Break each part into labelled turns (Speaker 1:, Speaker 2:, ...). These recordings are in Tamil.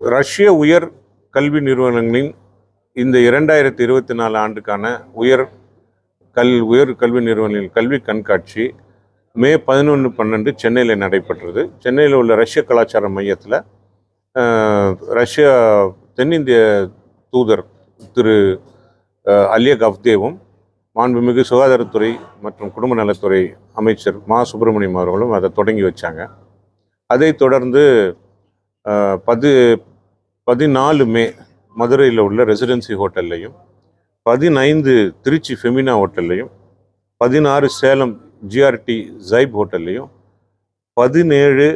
Speaker 1: ரஷ்ய உயர் கல்வி நிறுவனங்களின் இந்த 2024 ஆண்டுக்கான உயர் கல்வி நிறுவனங்களின் கல்வி கண்காட்சி மே 11-12 சென்னையில் நடைபெற்றது. சென்னையில் உள்ள ரஷ்ய கலாச்சார மையத்தில் ரஷ்ய தென்னிந்திய தூதர் திரு அலியக் அவ்தேவும், மாண்புமிகு சுகாதாரத்துறை மற்றும் குடும்ப நலத்துறை அமைச்சர் மா சுப்பிரமணியம் அவர்களும் அதை தொடங்கி வச்சாங்க. அதைத் தொடர்ந்து 14 மே மதுரையில் உள்ள ரெசிடென்சி ஹோட்டல்லையும், 15 திருச்சி ஃபெமினா ஹோட்டல்லையும், 16 சேலம் ஜிஆர்டி ஜைப் ஹோட்டல்லையும், 17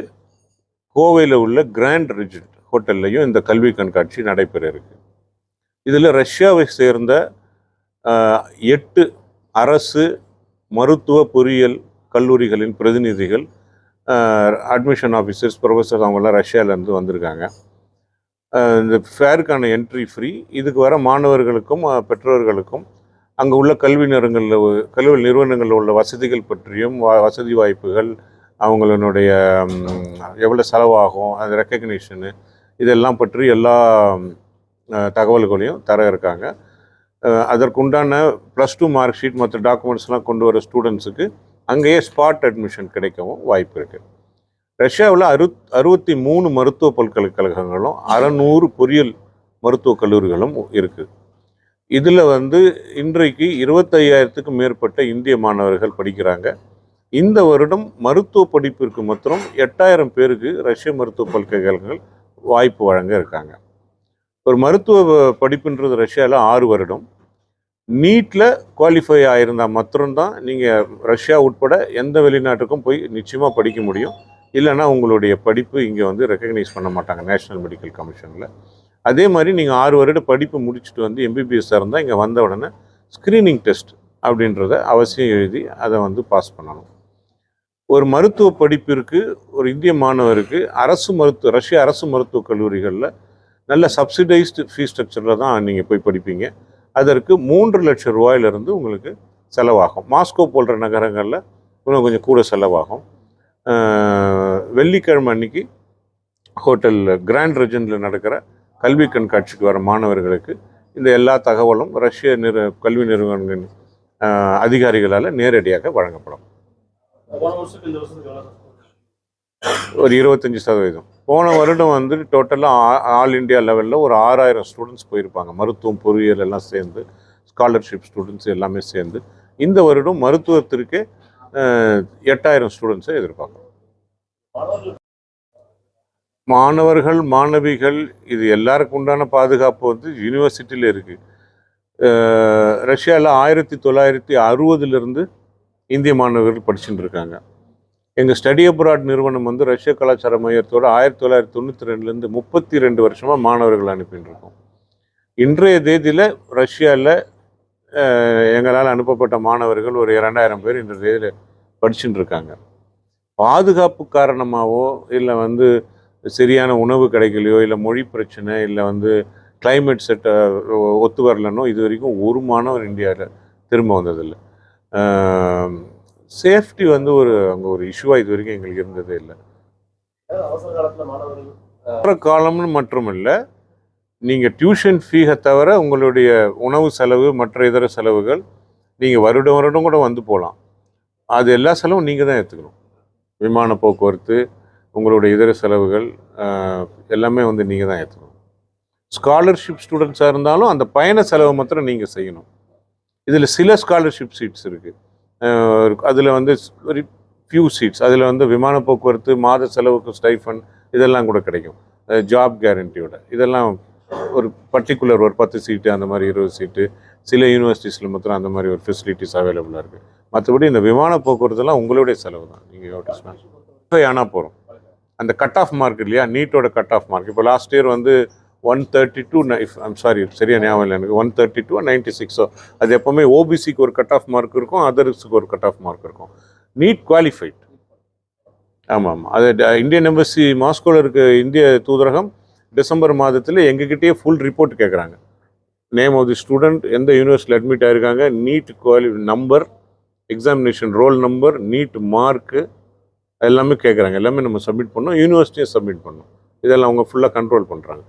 Speaker 1: கோவையில் உள்ள கிராண்ட் ரிஜென்ட் ஹோட்டல்லையும் இந்த கல்வி கண்காட்சி நடைபெற இருக்கு. இதில் ரஷ்யாவை சேர்ந்த 8 அரசு மருத்துவ பொறியியல் கல்லூரிகளின் பிரதிநிதிகள், அட்மிஷன் ஆஃபீஸர்ஸ், ப்ரொஃபஸர்ஸ் அவங்களாம் ரஷ்யாவிலேருந்து வந்திருக்காங்க. இந்த ஃபேருக்கான என்ட்ரி ஃப்ரீ. இதுக்கு வர மாணவர்களுக்கும் பெற்றோர்களுக்கும் அங்கே உள்ள கல்வி நிறுவனங்களில் உள்ள வசதிகள் பற்றியும், வசதி வாய்ப்புகள், அவங்களுடைய எவ்வளோ செலவாகும், அது ரெக்கக்னிஷனு, இதெல்லாம் பற்றி எல்லா தகவல்களையும் தர இருக்காங்க. அதற்குண்டான +2 மார்க் ஷீட் மற்ற டாக்குமெண்ட்ஸ்லாம் கொண்டு வர ஸ்டூடெண்ட்ஸுக்கு அங்கேயே ஸ்பாட் அட்மிஷன் கிடைக்கவும் வாய்ப்பு இருக்குது. ரஷ்யாவில் 63 மருத்துவ பல்கலைக்கழகங்களும் 600 பொறியியல் மருத்துவக் கல்லூரிகளும் இருக்குது. இதில் இன்றைக்கு 25,000க்கும் மேற்பட்ட இந்திய மாணவர்கள் படிக்கிறாங்க. இந்த வருடம் மருத்துவ படிப்பிற்கு மாத்திரம் 8,000 பேருக்கு ரஷ்ய மருத்துவ பல்கலைக்கழகங்கள் வாய்ப்பு வழங்க இருக்காங்க. ஒரு மருத்துவ படிப்புன்றது ரஷ்யாவில் 6 வருடம். நீட்டில் குவாலிஃபை ஆகியிருந்தால் மாத்திரம்தான் நீங்கள் ரஷ்யா உட்பட எந்த வெளிநாட்டுக்கும் போய் நிச்சயமாக படிக்க முடியும். இல்லைன்னா உங்களுடைய படிப்பு இங்கே ரெக்கக்னைஸ் பண்ண மாட்டாங்க நேஷ்னல் மெடிக்கல் கமிஷனில். அதே மாதிரி நீங்கள் 6 வருட படிப்பு முடிச்சுட்டு எம்பிபிஎஸ்ஸாக இருந்தால் இங்கே வந்த உடனே ஸ்க்ரீனிங் டெஸ்ட் அப்படின்றத அவசியம் எழுதி அதை பாஸ் பண்ணணும். ஒரு மருத்துவ படிப்பிற்கு ஒரு இந்திய மாணவருக்கு ரஷ்ய அரசு மருத்துவக் கல்லூரிகளில் நல்ல சப்சிடைஸ்டு ஃபீஸ் ஸ்ட்ரக்சரில் தான் நீங்கள் போய் படிப்பீங்க. அதற்கு 3 லட்சம் ரூபாயிலிருந்து உங்களுக்கு செலவாகும். மாஸ்கோ போன்ற நகரங்களில் இன்னும் கொஞ்சம் கூட செலவாகும். வெள்ளிக்கிழமை அன்னைக்கு ஹோட்டல் கிராண்ட் ரெஜென்ட்டில் நடக்கிற கல்வி கண்காட்சிக்கு வர மாணவர்களுக்கு இந்த எல்லா தகவலும் ரஷ்ய கல்வி நிறுவனங்களின் அதிகாரிகளால் நேரடியாக வழங்கப்படும். ஒரு 25%. போன வருடம் டோட்டலாக ஆல் இண்டியா லெவலில் ஒரு 6,000 ஸ்டூடெண்ட்ஸ் போயிருப்பாங்க. மருத்துவம், பொறியியல் எல்லாம் சேர்ந்து, ஸ்காலர்ஷிப் ஸ்டூடெண்ட்ஸ் எல்லாமே சேர்ந்து. இந்த வருடம் மருத்துவத்திற்கே 8,000 ஸ்டூடெண்ட்ஸை எதிர்பார்க்கணும். மாணவர்கள், மாணவிகள், இது எல்லாருக்கும் உண்டான பாதுகாப்பு யூனிவர்சிட்டியில் இருக்குது. ரஷ்யாவில் 1960 இந்திய மாணவர்கள் படிச்சுட்டு இருக்காங்க. எங்கள் ஸ்டடி அப்ராட் நிறுவனம் ரஷ்ய கலாச்சார மையத்தோடு 1992 32 வருஷமாக மாணவர்கள் அனுப்பின்னு இருக்கோம். இன்றைய தேதியில் ரஷ்யாவில் எங்களால் அனுப்பப்பட்ட மாணவர்கள் ஒரு 2,000 பேர் இன்றைய தேதியில் படிச்சுட்டு இருக்காங்க. பாதுகாப்பு காரணமாகவோ, இல்லை சரியான உணவு கிடைக்கலையோ, இல்லை மொழி பிரச்சனை, இல்லை கிளைமேட் செட்டை ஒத்து வரலன்னோ இது வரைக்கும் ஒரு மாணவர் இந்தியாவில் திரும்ப வந்ததில்லை. சேஃப்டி அங்கே ஒரு இஷ்யூவாக இது வரைக்கும் எங்களுக்கு இருந்ததே இல்லை. காலம்னு மற்றும் இல்லை, நீங்கள் டியூஷன் ஃபீயை தவிர உங்களுடைய உணவு செலவு, மற்ற இதர செலவுகள் நீங்கள் வருடம் கூட போகலாம். அது எல்லா செலவும் நீங்கள் தான் ஏற்றுக்கணும். விமான போக்குவரத்து, உங்களுடைய இதர செலவுகள் எல்லாமே நீங்கள் தான் ஏற்றுக்கணும். ஸ்காலர்ஷிப் ஸ்டூடெண்ட்ஸாக இருந்தாலும் அந்த பயண செலவை மாத்திரம் நீங்கள் செய்யணும். இதில் சில ஸ்காலர்ஷிப் சீட்ஸ் இருக்குது. அதில் ஒரு ஃபியூ சீட்ஸ், அதில் விமான போக்குவரத்து, மாத செலவுக்கு ஸ்டைஃபன் இதெல்லாம் கூட கிடைக்கும். ஜாப் கேரண்டியோட இதெல்லாம் ஒரு பர்டிகுலர் ஒரு 10 சீட்டு, அந்த மாதிரி 20 சீட்டு, சில யூனிவர்சிட்டிஸில் மாத்திரம் அந்த மாதிரி ஒரு ஃபெசிலிட்டிஸ் அவைலபிளாக இருக்குது. மற்றபடி இந்த விமான போக்குவரத்துலாம் உங்களுடைய செலவு தான். நீங்கள் ஆனால் போகிறோம். அந்த கட் ஆஃப் மார்க் இல்லையா, நீட்டோட கட் ஆஃப் மார்க் இப்போ லாஸ்ட் இயர் 132, சரியா ஞாபகம் இல்லை எனக்கு, 132 96. அது எப்போவுமே ஓபிசிக்கு ஒரு கட் ஆஃப் மார்க் இருக்கும், அதர்ஸுக்கு ஒரு கட் ஆஃப் மார்க் இருக்கும். NEET qualified. ஆமாம், அது இந்தியன் எம்பசி மாஸ்கோவில் இருக்க இந்திய தூதரகம் டிசம்பர் மாதத்தில் எங்ககிட்டயே ஃபுல் ரிப்போர்ட் கேட்குறாங்க. நேம் ஆஃப் தி ஸ்டூடெண்ட், எந்த யூனிவர்சிட்டியில் அட்மிட் ஆகிருக்காங்க, NEET number, examination roll number, NEET mark எல்லாமே கேட்குறாங்க. எல்லாமே நம்ம சப்மிட் பண்ணோம், யூனிவர்சிட்டியை சப்மிட் பண்ணோம். இதெல்லாம் அவங்க ஃபுல்லாக கண்ட்ரோல் பண்ணுறாங்க.